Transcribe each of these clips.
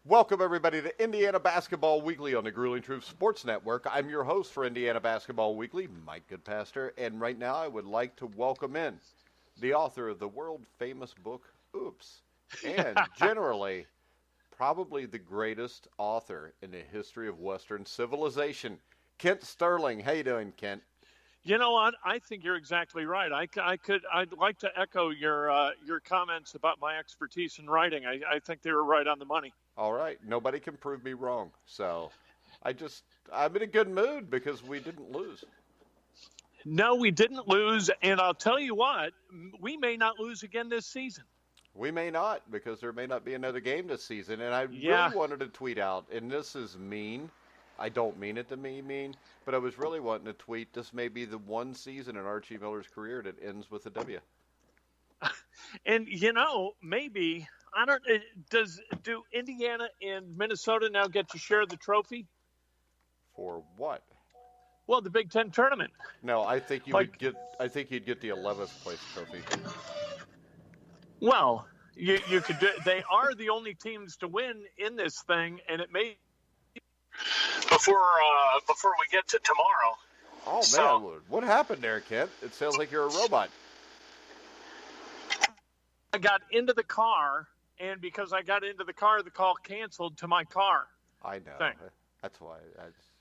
Welcome, everybody, to Indiana Basketball Weekly on the Grueling Truth Sports Network. I'm your host for Indiana Basketball Weekly, Mike Goodpaster, and right now I would like to welcome in the author of the world-famous book, Oops, and generally probably the greatest author in the history of Western civilization, Kent Sterling. How you doing, Kent? You know what? I think you're exactly right. I'd like to echo your comments about my expertise in writing. I think they were right on the money. All right. Nobody can prove me wrong. So I'm in a good mood because we didn't lose. No, we didn't lose. And I'll tell you what, we may not lose again this season. We may not, because there may not be another game this season. And I really wanted to tweet out, and this is mean. I don't mean it to be mean, but I was really wanting to tweet, this may be the one season in Archie Miller's career that ends with a W. And, maybe, do Indiana and Minnesota now get to share the trophy? For what? Well, the Big Ten tournament. No, I think you'd get the 11th place trophy. Well, you could do, they are the only teams to win in this thing, and it may before we get to tomorrow. Oh, man, what happened there, Kent? It sounds like you're a robot. I got into the car, and because I got into the car, the call canceled to my car. I know. Thing. That's why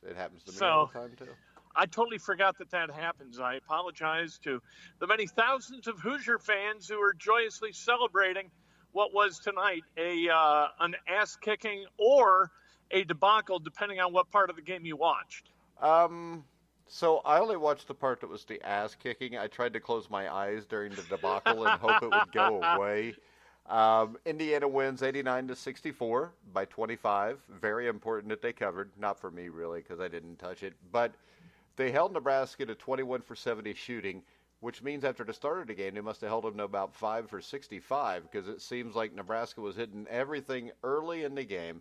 it happens to me so, all the time, too. I totally forgot that happens. I apologize to the many thousands of Hoosier fans who are joyously celebrating what was tonight an ass-kicking or a debacle, depending on what part of the game you watched. So I only watched the part that was the ass kicking. I tried to close my eyes during the debacle and hope it would go away. Indiana wins 89-64 by 25. Very important that they covered. Not for me, really, because I didn't touch it. But they held Nebraska to 21 for 70 shooting, which means after the start of the game, they must have held them to about 5 for 65, because it seems like Nebraska was hitting everything early in the game.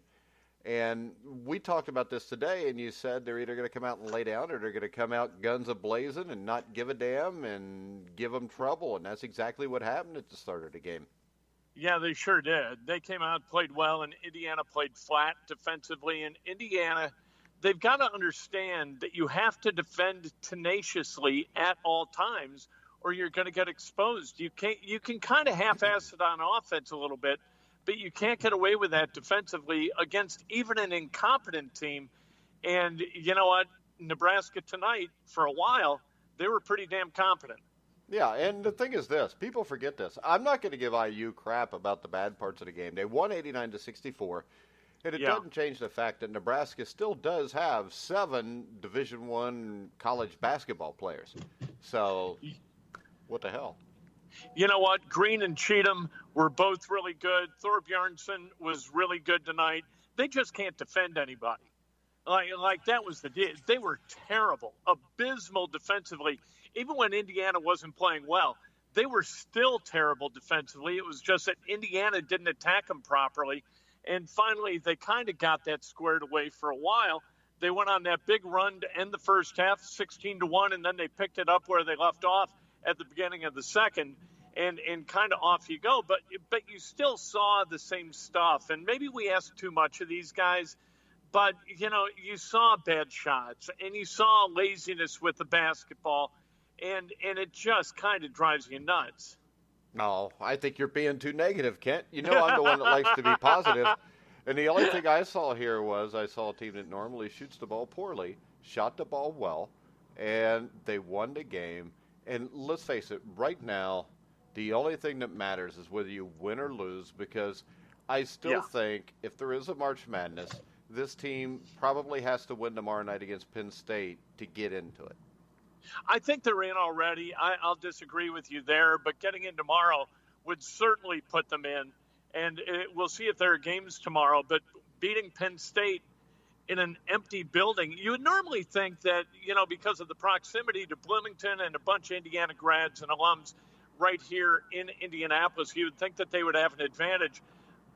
And we talked about this today, and you said they're either going to come out and lay down or they're going to come out guns a-blazing and not give a damn and give them trouble. And that's exactly what happened at the start of the game. Yeah, they sure did. They came out, played well, and Indiana played flat defensively. And Indiana, they've got to understand that you have to defend tenaciously at all times or you're going to get exposed. You can kind of half-ass it on offense a little bit, but you can't get away with that defensively against even an incompetent team. And you know what? Nebraska tonight, for a while, they were pretty damn competent. Yeah, and the thing is this. People forget this. I'm not going to give IU crap about the bad parts of the game. They won 89-64, and it doesn't change the fact that Nebraska still does have 7 Division I college basketball players. So, what the hell? You know what? Green and Cheatham were both really good. Thorbjarnson was really good tonight. They just can't defend anybody. Like that was the deal. They were terrible, abysmal defensively. Even when Indiana wasn't playing well, they were still terrible defensively. It was just that Indiana didn't attack them properly. And finally, they kind of got that squared away for a while. They went on that big run to end the first half, 16-1, and then they picked it up where they left off at the beginning of the second, and kind of off you go. But you still saw the same stuff. And maybe we asked too much of these guys, but, you saw bad shots, and you saw laziness with the basketball, and it just kind of drives you nuts. No, I think you're being too negative, Kent. You know I'm the one that likes to be positive. And the only thing I saw here was I saw a team that normally shoots the ball poorly, shot the ball well, and they won the game. And let's face it, right now, the only thing that matters is whether you win or lose, because I still think if there is a March Madness, this team probably has to win tomorrow night against Penn State to get into it. I think they're in already. I'll disagree with you there, but getting in tomorrow would certainly put them in. And we'll see if there are games tomorrow. But beating Penn State in an empty building, you would normally think that, because of the proximity to Bloomington and a bunch of Indiana grads and alums right here in Indianapolis, you would think that they would have an advantage.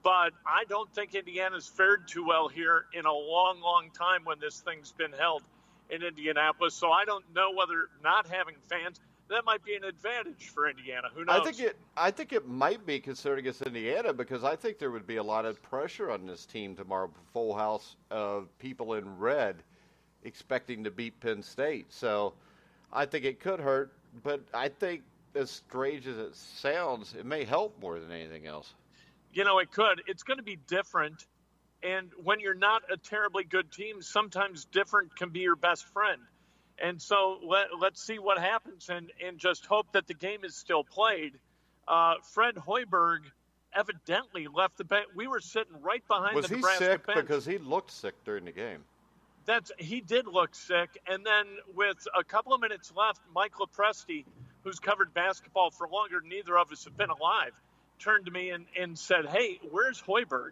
But I don't think Indiana's fared too well here in a long, long time when this thing's been held in Indianapolis. So I don't know whether not having fans, that might be an advantage for Indiana. Who I knows? think it might be considering it's Indiana because I think there would be a lot of pressure on this team tomorrow. Full house of people in red expecting to beat Penn State. So I think it could hurt, but I think as strange as it sounds, it may help more than anything else. It could. It's going to be different. And when you're not a terribly good team, sometimes different can be your best friend. And so let's see what happens and just hope that the game is still played. Fred Hoiberg evidently left the bench. We were sitting right behind the Nebraska bench. Was he sick? Because he looked sick during the game. He did look sick. And then with a couple of minutes left, Mike Lepresti, who's covered basketball for longer than either of us have been alive, turned to me and said, "Hey, where's Hoiberg?"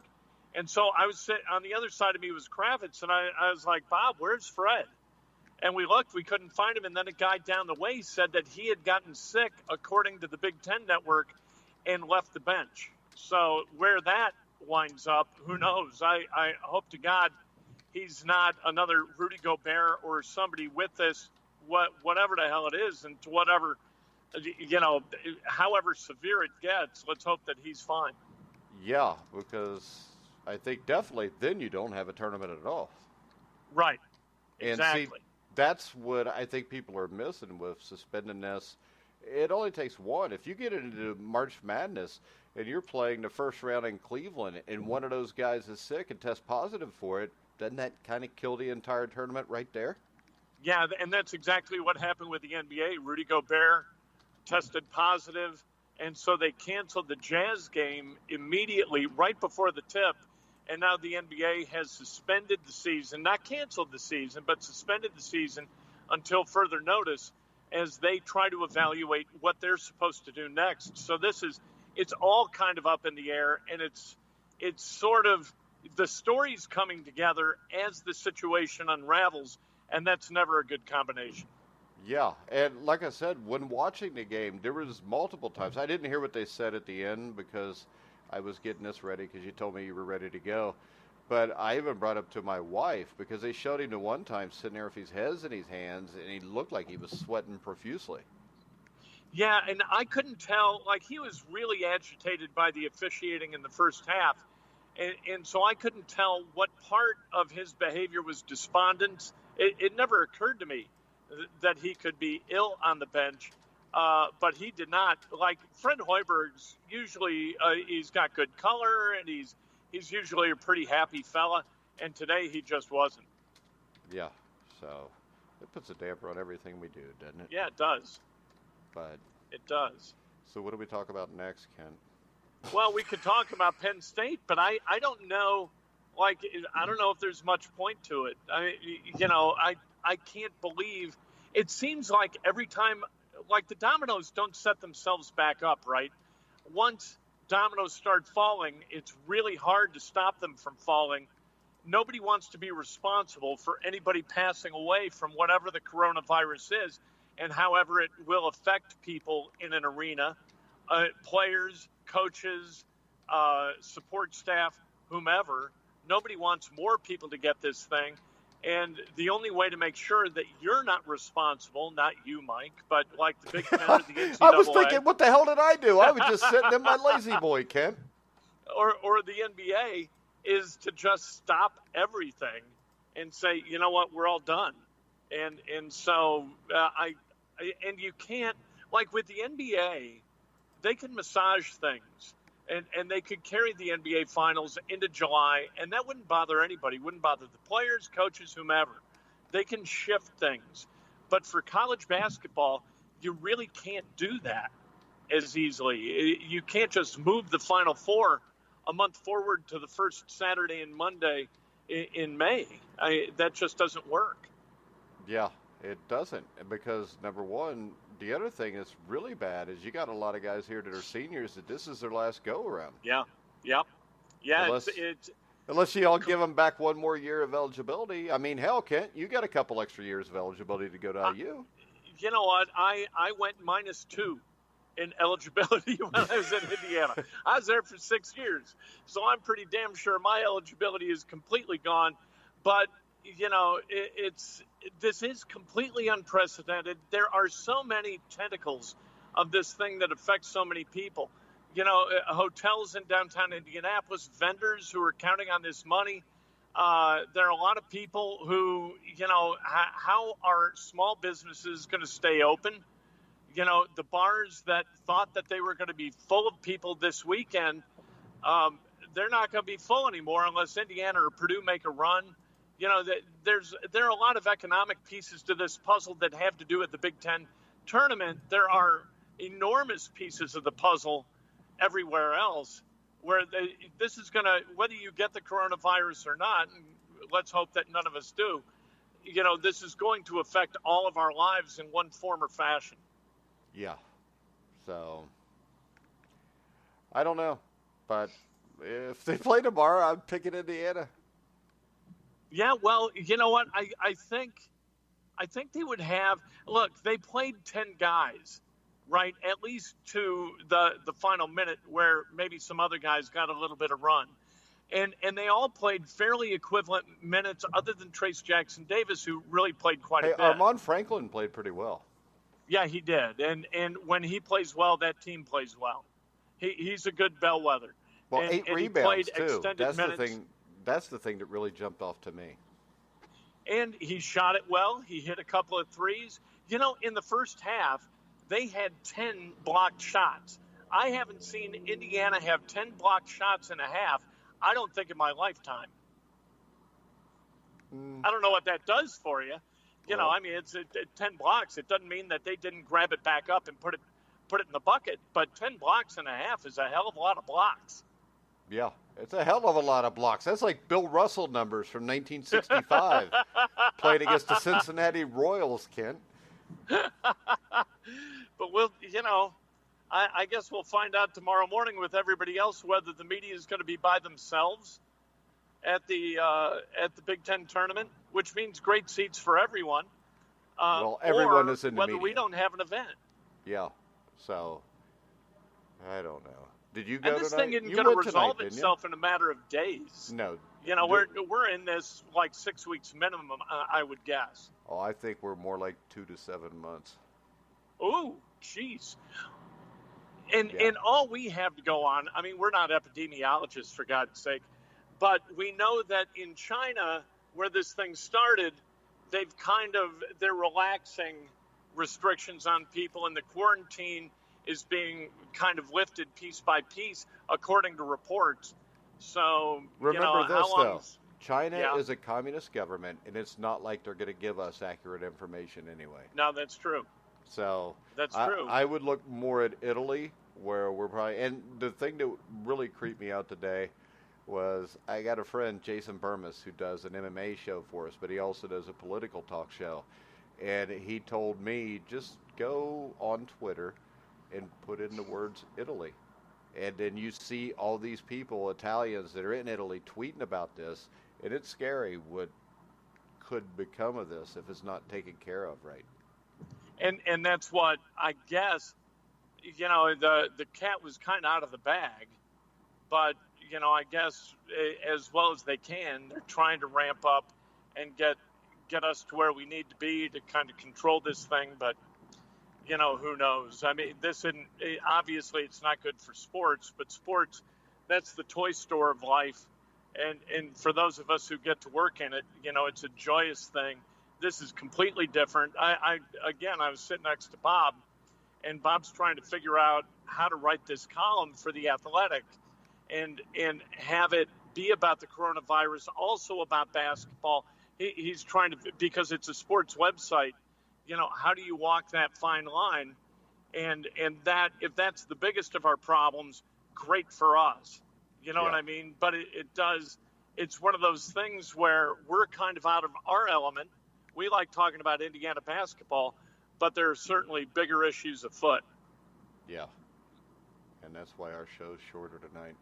And so I was sitting on the other side of me was Kravitz, and I was like, "Bob, where's Fred?" And we looked, we couldn't find him. And then a guy down the way said that he had gotten sick, according to the Big Ten Network, and left the bench. So where that winds up, who knows? I hope to God he's not another Rudy Gobert or somebody with this, whatever the hell it is, and to whatever, however severe it gets, let's hope that he's fine. Yeah, because I think definitely then you don't have a tournament at all. Right. Exactly. And see, that's what I think people are missing with suspending this. It only takes one. If you get into March Madness and you're playing the first round in Cleveland and one of those guys is sick and tests positive for it, doesn't that kind of kill the entire tournament right there? Yeah, and that's exactly what happened with the NBA. Rudy Gobert tested positive, and so they canceled the Jazz game immediately right before the tip. And now the NBA has suspended the season, not canceled the season, but suspended the season until further notice as they try to evaluate what they're supposed to do next. So it's all kind of up in the air, and it's sort of the story's coming together as the situation unravels, and that's never a good combination. Yeah, and like I said, when watching the game, there was multiple times. I didn't hear what they said at the end because I was getting this ready because you told me you were ready to go. But I even brought up to my wife because they showed him the one time sitting there with his head in his hands, and he looked like he was sweating profusely. Yeah, and I couldn't tell. Like, he was really agitated by the officiating in the first half. And so I couldn't tell what part of his behavior was despondent. It never occurred to me that he could be ill on the bench. But he did not. Like Fred Hoiberg's usually he's got good color and he's usually a pretty happy fella, and today he just wasn't. Yeah, so it puts a damper on everything we do, doesn't it? Yeah, it does. But it does. So what do we talk about next, Ken? Well, we could talk about Penn State, but I don't know. Like, I don't know if there's much point to it. I can't believe it seems like every time. Like, the dominoes don't set themselves back up, right? Once dominoes start falling, it's really hard to stop them from falling. Nobody wants to be responsible for anybody passing away from whatever the coronavirus is and however it will affect people in an arena, players, coaches, support staff, whomever. Nobody wants more people to get this thing. And the only way to make sure that you're not responsible, not you, Mike, but like the Big Ten or the NCAA. I was thinking, what the hell did I do? I was just sitting in my lazy boy, Ken. Or the NBA is to just stop everything and say, you know what, we're all done. And so and you can't, like with the NBA, they can massage things. And they could carry the NBA Finals into July, and that wouldn't bother anybody. Wouldn't bother the players, coaches, whomever. They can shift things. But for college basketball, you really can't do that as easily. You can't just move the Final Four a month forward to the first Saturday and Monday in May. That just doesn't work. Yeah, it doesn't. Because, number one, the other thing that's really bad is you got a lot of guys here that are seniors that this is their last go-around. Yeah, yep. Yeah, unless you all give them back one more year of eligibility. I mean, hell, Kent, you got a couple extra years of eligibility to go to IU. You know what? I went -2 in eligibility when I was in Indiana. I was there for 6 years, so I'm pretty damn sure my eligibility is completely gone. But, you know, this is completely unprecedented. There are so many tentacles of this thing that affect so many people. Hotels in downtown Indianapolis, vendors who are counting on this money. There are a lot of people who, how are small businesses going to stay open? The bars that thought that they were going to be full of people this weekend, they're not going to be full anymore unless Indiana or Purdue make a run. There are a lot of economic pieces to this puzzle that have to do with the Big Ten tournament. There are enormous pieces of the puzzle everywhere else where this is going to, whether you get the coronavirus or not, and let's hope that none of us do, this is going to affect all of our lives in one form or fashion. Yeah. So, I don't know. But if they play tomorrow, I'm picking Indiana. Yeah, well, you know what? I think they would have, look, they played 10 guys, right? At least to the final minute where maybe some other guys got a little bit of run. And they all played fairly equivalent minutes other than Trace Jackson Davis, who really played quite a bit. Armand Franklin played pretty well. Yeah, he did. And when he plays well, that team plays well. He's a good bellwether. Well, 8 rebounds, too. That's the thing that really jumped off to me. And he shot it well. He hit a couple of threes. In the first half, they had 10 blocked shots. I haven't seen Indiana have 10 blocked shots in a half, I don't think, in my lifetime. I don't know what that does for you. It's 10 blocks. It doesn't mean that they didn't grab it back up and put it in the bucket. But 10 blocks and a half is a hell of a lot of blocks. Yeah, it's a hell of a lot of blocks. That's like Bill Russell numbers from 1965 played against the Cincinnati Royals, Kent. But I guess we'll find out tomorrow morning with everybody else whether the media is going to be by themselves at the Big Ten tournament, which means great seats for everyone. Well, everyone is in the whether media. We don't have an event. Yeah, so I don't know. Did you go tonight? And this thing isn't going to resolve itself in a matter of days. No. We're in this like 6 weeks minimum, I would guess. Oh, I think we're more like 2 to 7 months. Ooh, jeez. And all we have to go on, we're not epidemiologists, for God's sake, but we know that in China, where this thing started, they're relaxing restrictions on people, and the quarantine is being kind of lifted piece by piece, according to reports. So, remember this, though. China is a communist government, and it's not like they're going to give us accurate information anyway. No, that's true. So that's true. I would look more at Italy, where we're probably. And the thing that really creeped me out today was I got a friend, Jason Burmis, who does an MMA show for us, but he also does a political talk show. And he told me, just go on Twitter and put in the words Italy. And then you see all these people, Italians that are in Italy, tweeting about this. And it's scary what could become of this if it's not taken care of right. And that's what I guess, the cat was kind of out of the bag. But, I guess as well as they can, they're trying to ramp up and get us to where we need to be to kind of control this thing. But, who knows? This isn't, obviously it's not good for sports, but sports, that's the toy store of life. And for those of us who get to work in it, it's a joyous thing. This is completely different. I was sitting next to Bob, and Bob's trying to figure out how to write this column for The Athletic and have it be about the coronavirus, also about basketball. He's trying to, because it's a sports website, how do you walk that fine line? And that, if that's the biggest of our problems, great for us. You know what I mean? But it's one of those things where we're kind of out of our element. We like talking about Indiana basketball, but there are certainly bigger issues afoot. Yeah. And that's why our show's shorter tonight.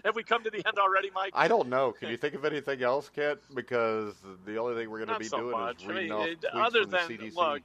Have we come to the end already, Mike? I don't know. Can you think of anything else, Kent? Because the only thing we're going to be doing is reading off tweets other from the than, CDC.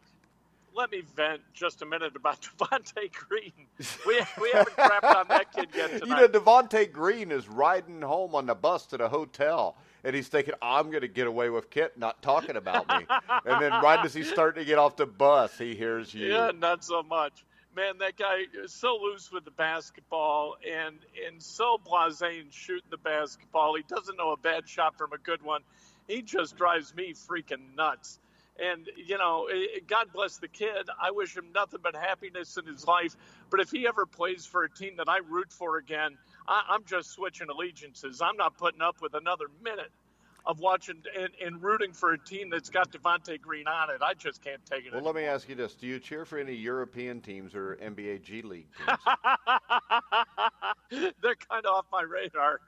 let me vent just a minute about Devontae Green. We haven't crapped on that kid yet tonight. You know, Devontae Green is riding home on the bus to the hotel, and he's thinking, I'm going to get away with Kent not talking about me. And then right as he's starting to get off the bus, he hears you. Yeah, not so much. Man, that guy is so loose with the basketball and so blasé in shooting the basketball. He doesn't know a bad shot from a good one. He just drives me freaking nuts. And, you know, God bless the kid. I wish him nothing but happiness in his life. But if he ever plays for a team that I root for again, I'm just switching allegiances. I'm not putting up with another minute of watching and rooting for a team that's got Devontae Green on it. I just can't take it anymore. Let me ask you this. Do you cheer for any European teams or NBA G League teams? They're kind of off my radar.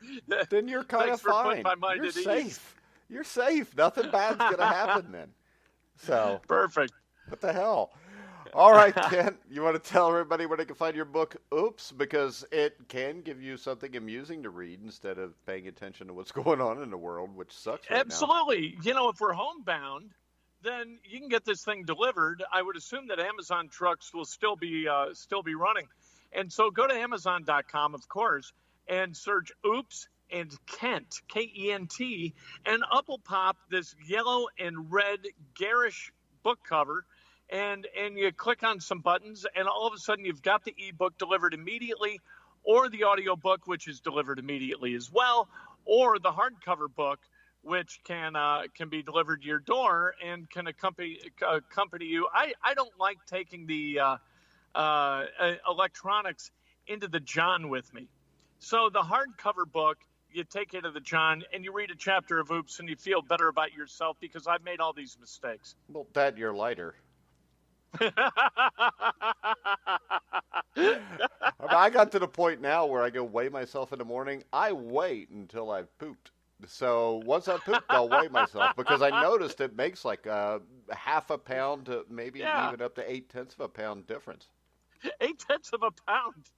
Then you're kind of fine. You're safe. You're safe. Nothing bad's going to happen then. So perfect. What the hell? All right, Kent, you want to tell everybody where they can find your book, Oops, because it can give you something amusing to read instead of paying attention to what's going on in the world, which sucks right Absolutely. Now. You know, if we're homebound, then you can get this thing delivered. I would assume that Amazon trucks will still be running. And so go to Amazon.com, of course, and search Oops and Kent, K-E-N-T, and up will pop this yellow and red garish book cover. And you click on some buttons, and all of a sudden you've got the ebook delivered immediately, or the audiobook, which is delivered immediately as well, or the hardcover book, which can be delivered to your door and can accompany you. I don't like taking the electronics into the John with me. So the hardcover book, you take it to the John, and you read a chapter of Oops, and you feel better about yourself because I've made all these mistakes. Well, that you're lighter. I got to the point now where I go weigh myself in the morning. I wait until I've pooped. So once I've pooped, I'll weigh myself because I noticed it makes like a half a pound to maybe even up to 0.8 of a pound difference. 0.8 of a pound.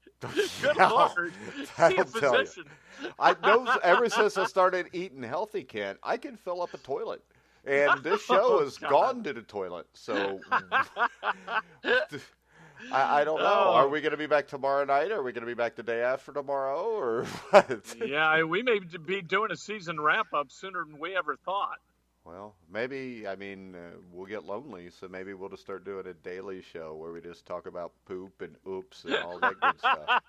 Good Lord. See a physician. I know ever since I started eating healthy, Ken, I can fill up a toilet. And this show has gone to the toilet. So I don't know. Are we going to be back tomorrow night? Are we going to be back the day after tomorrow? Or what? Yeah, we may be doing a season wrap-up sooner than we ever thought. Well, maybe, we'll get lonely, so maybe we'll just start doing a daily show where we just talk about poop and oops and all that good stuff.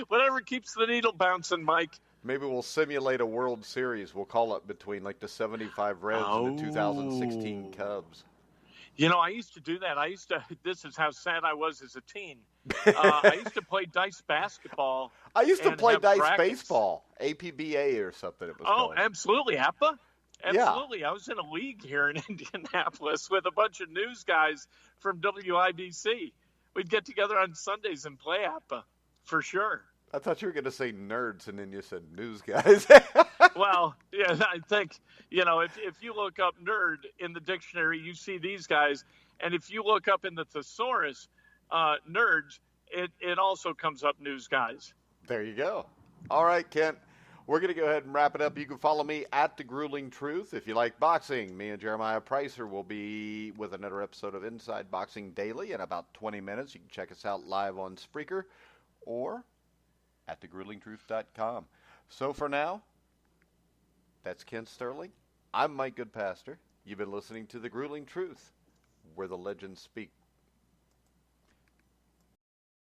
Whatever keeps the needle bouncing, Mike. Maybe we'll simulate a World Series. We'll call it between like the 75 Reds and the 2016 Cubs. You know, I used to do that. This is how sad I was as a teen. I used to play dice basketball. I used to play dice baseball, APBA or something it was called. Oh, absolutely. APBA? Absolutely. Yeah. I was in a league here in Indianapolis with a bunch of news guys from WIBC. We'd get together on Sundays and play APBA, for sure. I thought you were going to say nerds, and then you said news guys. Well, yeah, I think, if you look up nerd in the dictionary, you see these guys. And if you look up in the thesaurus, nerds, it also comes up news guys. There you go. All right, Kent. We're going to go ahead and wrap it up. You can follow me at The Grueling Truth. If you like boxing, me and Jeremiah Pricer will be with another episode of Inside Boxing Daily in about 20 minutes. You can check us out live on Spreaker or at thegruelingtruth.com. So for now, that's Ken Sterling. I'm Mike Goodpaster. You've been listening to The Grueling Truth, where the legends speak.